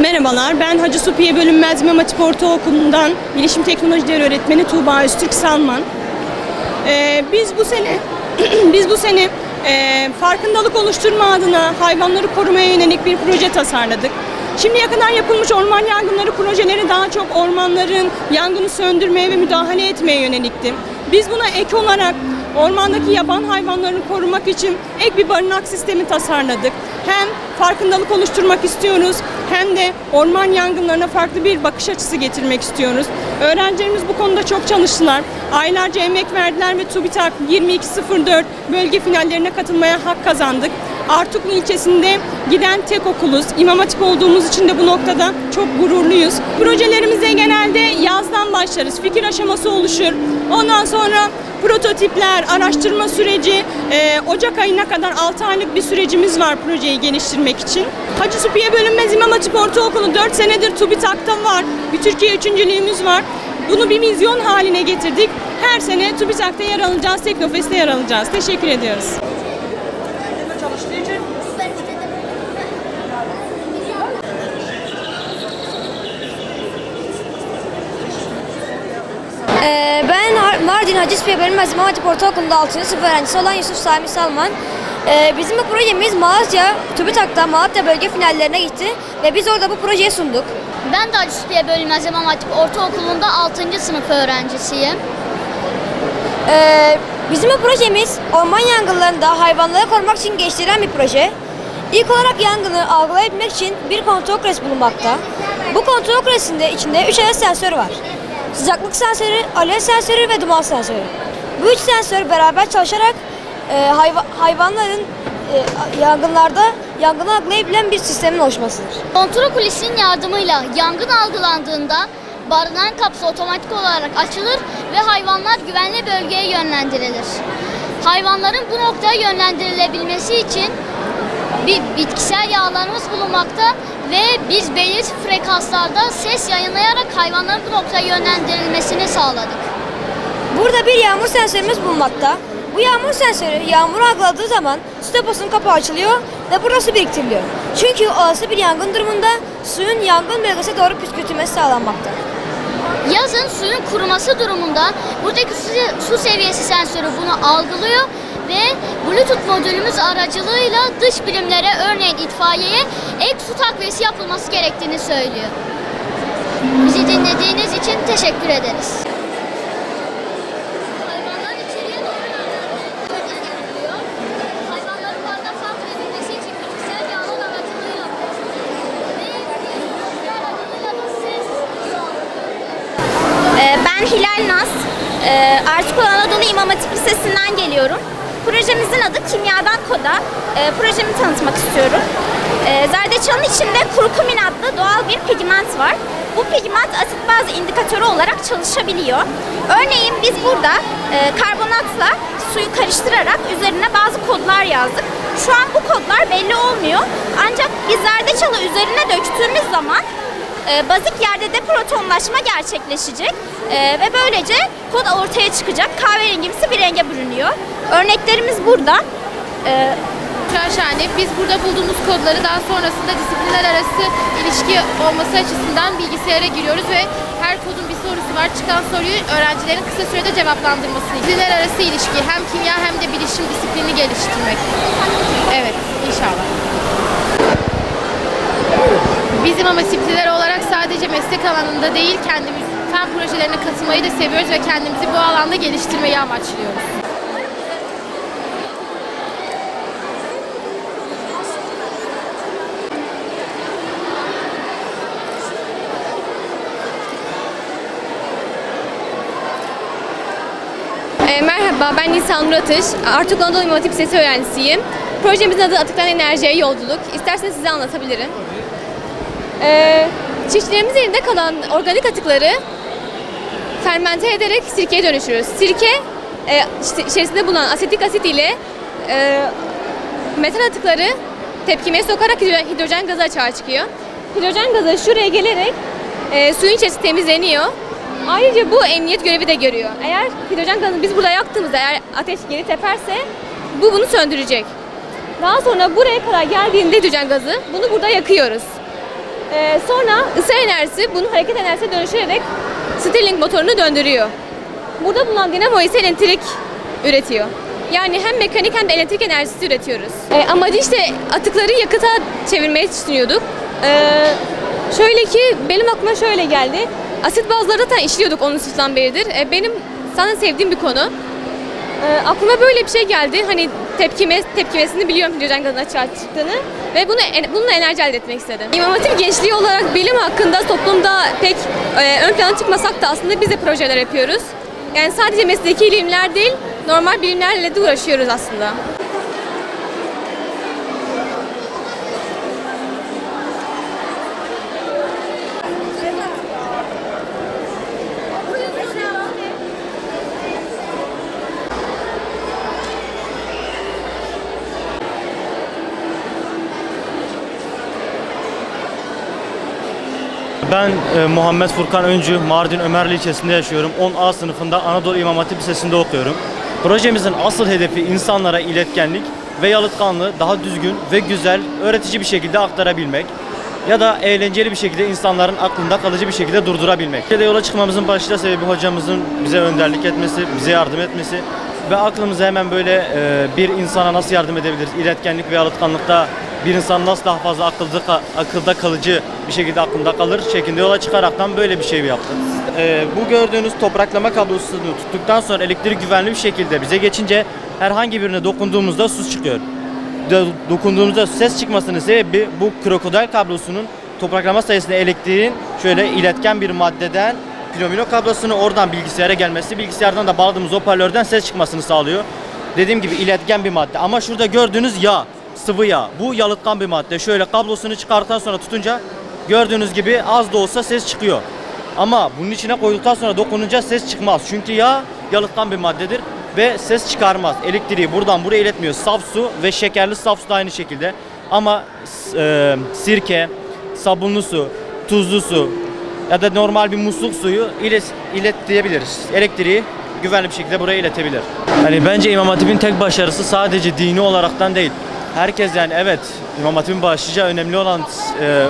Merhabalar, ben Hacı Supiye Bölünmez İmam Hatip Ortaokulu'ndan Bilişim Teknolojileri Öğretmeni Tuğba Öztürk Salman. Biz bu sene farkındalık oluşturma adına hayvanları korumaya yönelik bir proje tasarladık. Şimdiye kadar yapılmış orman yangınları projeleri daha çok ormanların yangını söndürmeye ve müdahale etmeye yönelikti. Biz buna ek olarak ormandaki yaban hayvanlarını korumak için ek bir barınak sistemi tasarladık. Hem farkındalık oluşturmak istiyoruz hem de orman yangınlarına farklı bir bakış açısı getirmek istiyoruz. Öğrencilerimiz bu konuda çok çalıştılar. Aylarca emek verdiler ve TÜBİTAK 2204 bölge finallerine katılmaya hak kazandık. Artuklu ilçesinde giden tek okuluz. İmam Hatip olduğumuz için de bu noktada çok gururluyuz. Projelerimize genelde yazdan başlarız. Fikir aşaması oluşur. Ondan sonra prototipler, araştırma süreci, Ocak ayına kadar 6 aylık bir sürecimiz var projeyi geliştirmek için. Hacı Supiye Bölünmez İmam Hatip Ortaokulu 4 senedir TÜBİTAK'ta var. Bir Türkiye üçüncülüğümüz var. Bunu bir vizyon haline getirdik. Her sene TÜBİTAK'ta yer alacağız, Teknofest'te yer alacağız. Teşekkür ediyoruz. Ben Mardin Hacı Supiye Bölünmez İmam Hatip Ortaokulu'nda 6. sınıf öğrencisi olan Yusuf Sami Salman. Bizim bu projemiz Malatya, TÜBİTAK'ta Malatya bölge finallerine gitti ve biz orada bu projeyi sunduk. Ben de Hacı Supiye Bölünmez İmam Hatip Ortaokulu'nda 6. sınıf öğrencisiyim. Bizim bu projemiz orman yangınlarında hayvanları korumak için geliştirilen bir proje. İlk olarak yangını algılayabilmek için bir kontrol küresi bulunmakta. Bu kontrol küresinde içinde 3 adet sensör var. Sıcaklık sensörü, alev sensörü ve duman sensörü. Bu 3 sensör beraber çalışarak hayvanların yangınlarda yangını algılayabilen bir sistemin oluşmasıdır. Kontrol kulesinin yardımıyla yangın algılandığında barınak kapısı otomatik olarak açılır ve hayvanlar güvenli bölgeye yönlendirilir. Hayvanların bu noktaya yönlendirilebilmesi için bir bitkisel yağlarımız bulunmakta ve biz belirli frekanslarda ses yayınlayarak hayvanların bu noktaya yönlendirilmesini sağladık. Burada bir yağmur sensörümüz bulunmakta. Bu yağmur sensörü yağmur algıladığı zaman su deposunun kapağı açılıyor ve burada su biriktiriliyor. Çünkü olası bir yangın durumunda suyun yangın bölgesine doğru püskürtülmesi sağlanmakta. Yazın suyun kuruması durumunda buradaki su seviyesi sensörü bunu algılıyor ve Bluetooth modülümüz aracılığıyla dış birimlere, örneğin itfaiyeye ek su takviyesi yapılması gerektiğini söylüyor. Bizi dinlediğiniz için teşekkür ederiz. Hayvanlar içeriye doğru yönlendiriyor. Hayvanların barınak kontrol edilmesi için bitkisel yağlar aracılığıyla ve rüzgar aracılığıyla da ses Ben Hilal Naz, Artuklu Anadolu İmam Hatip Lisesi'nden geliyorum. Projemizin adı Kimyadan Koda. Projemi tanıtmak istiyorum. Zerdeçalın içinde kurkumin adlı doğal bir pigment var. Bu pigment asit baz indikatörü olarak çalışabiliyor. Örneğin biz burada karbonatla suyu karıştırarak üzerine bazı kodlar yazdık. Şu an bu kodlar belli olmuyor. Ancak biz zerdeçalı üzerine döktüğümüz zaman bazik yerde deprotonlaşma gerçekleşecek ve böylece kod ortaya çıkacak. Kahverengimsi bir renge bürünüyor. Örneklerimiz burada. Şahane. Biz burada bulduğumuz kodları daha sonrasında disiplinler arası ilişki olması açısından bilgisayara giriyoruz ve her kodun bir sorusu var. Çıkan soruyu öğrencilerin kısa sürede cevaplandırması. Disiplinler arası ilişki hem kimya hem de bilişim disiplini geliştirmek. Evet, inşallah. Biz İmam Hatipliler olarak sadece meslek alanında değil, kendimiz fen projelerine katılmayı da seviyoruz ve kendimizi bu alanda geliştirmeyi amaçlıyoruz. Merhaba, ben Nisan Nur Atış. Artuklu Anadolu İmam Hatip Lisesi öğrencisiyim. Projemizin adı Atıktan Enerjiye Yolculuk. İsterseniz size anlatabilirim. Çiftçilerimizin elinde kalan organik atıkları fermente ederek sirkeye dönüştürüyoruz. Sirke içerisinde bulunan asetik asit ile metal atıkları tepkimeye sokarak hidrojen gazı açığa çıkıyor. Hidrojen gazı şuraya gelerek suyun içerisi temizleniyor. Ayrıca bu emniyet görevi de görüyor. Eğer hidrojen gazını biz burada yaktığımızda eğer ateş geri teperse bunu söndürecek. Daha sonra buraya kadar geldiğinde hidrojen gazı bunu burada yakıyoruz. Sonra ısı enerjisi bunu hareket enerjisine dönüştürerek Stirling motorunu döndürüyor. Burada bulunan dinamo ise elektrik üretiyor. Yani hem mekanik hem de elektrik enerjisi üretiyoruz. Amacı işte atıkları yakıta çevirmeyi düşünüyorduk. Şöyle ki benim aklıma şöyle geldi. Asit bazları zaten işliyorduk onun yıldan beridir. Benim sana sevdiğim bir konu. Aklıma böyle bir şey geldi. Hani tepkimesini biliyorum hidrojen gazının açığa çıktığını ve bununla enerji elde etmek istedim. İmam Hatip gençliği olarak bilim hakkında toplumda pek ön plana çıkmasak da aslında biz de projeler yapıyoruz. Yani sadece mesleki ilimler değil, normal bilimlerle de uğraşıyoruz aslında. Ben Muhammed Furkan Öncü, Mardin Ömerli ilçesinde yaşıyorum. 10A sınıfında Anadolu İmam Hatip Lisesi'nde okuyorum. Projemizin asıl hedefi insanlara iletkenlik ve yalıtkanlığı daha düzgün ve güzel, öğretici bir şekilde aktarabilmek ya da eğlenceli bir şekilde insanların aklında kalıcı bir şekilde durdurabilmek. Yola çıkmamızın başlıca sebebi hocamızın bize önderlik etmesi, bize yardım etmesi ve aklımıza hemen böyle bir insana nasıl yardım edebiliriz, iletkenlik ve yalıtkanlıkta bir insan nasıl daha fazla akılda kalıcı bir şekilde aklında kalır şeklinde yola çıkaraktan böyle bir şey yaptık. Bu gördüğünüz topraklama kablosunu tuttuktan sonra elektrik güvenli bir şekilde bize geçince herhangi birine dokunduğumuzda su çıkıyor. Dokunduğumuzda ses çıkmasının sebebi bu krokodil kablosunun topraklama sayesinde elektriğin şöyle iletken bir maddeden piyomino kablosunu oradan bilgisayara gelmesi, bilgisayardan da bağladığımız hoparlörden ses çıkmasını sağlıyor. Dediğim gibi iletken bir madde ama şurada gördüğünüz yağ, sıvı yağ. Bu yalıtkan bir madde. Şöyle kablosunu çıkarttıktan sonra tutunca gördüğünüz gibi az da olsa ses çıkıyor. Ama bunun içine koyduktan sonra dokununca ses çıkmaz. Çünkü yağ yalıtkan bir maddedir ve ses çıkarmaz. Elektriği buradan buraya iletmiyor. Saf su ve şekerli saf su da aynı şekilde. Ama sirke, sabunlu su, tuzlu su ya da normal bir musluk suyu iletebiliriz. Elektriği güvenli bir şekilde buraya iletebilir. Yani bence İmam Hatip'in tek başarısı sadece dini olaraktan değil. Herkes yani evet İmam Hatip'in başlıca önemli olan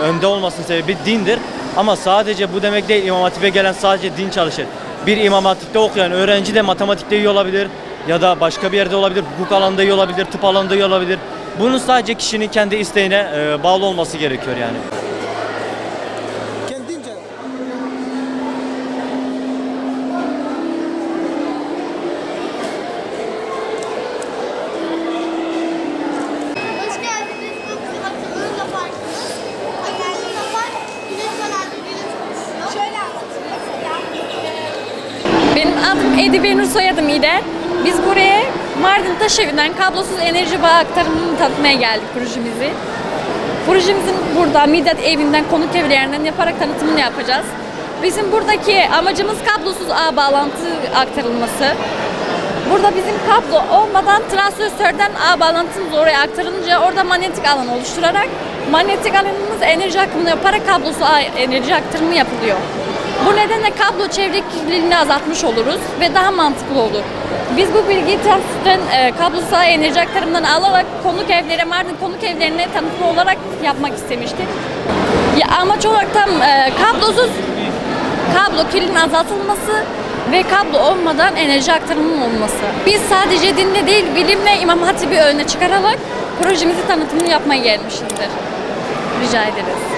önde olmasının sebebi dindir. Ama sadece bu demek değil İmam Hatip'e gelen sadece din çalışır. Bir İmam Hatip'te okuyan öğrenci de matematikte iyi olabilir ya da başka bir yerde olabilir, hukuk alanında iyi olabilir, tıp alanında iyi olabilir. Bunun sadece kişinin kendi isteğine bağlı olması gerekiyor yani. Hoş geldiniz. Bugün atılığında farkınız. Hayalinde var. Güneş dönemde güneş konuşuyor. Şöyle anlatayım mesela. Benim adım Edibe Nur, soyadım İder. Biz buraya Mardin Taşevi'den kablosuz enerji bağı aktarımını tanıtmaya geldik projemizi. Projemizin burada Midat evinden, konuk evlerinden yaparak tanıtımını yapacağız. Bizim buradaki amacımız kablosuz ağ bağlantı aktarılması. Burada bizim kablo olmadan transistörden ağ bağlantımız oraya aktarılınca orada manyetik alan oluşturarak manyetik alanımız enerji akımını yaparak kablosuz ağ enerji aktarımı yapılıyor. Bu nedenle kablo çevre kirliliğini azaltmış oluruz ve daha mantıklı olur. Biz bu bilgiyi transistörden kablosuz ağ enerji aktarımından alarak konuk evlere, Mardin konuk evlerine tanıtım olarak yapmak istemiştik. Ya, amaç olarak tam kablo kirliliğinin azaltılması ve kablo olmadan enerji aktarımının olması. Biz sadece dinle değil, bilimle İmam Hatip'i öne çıkararak projemizi tanıtımını yapmaya gelmişizdir. Rica ederiz.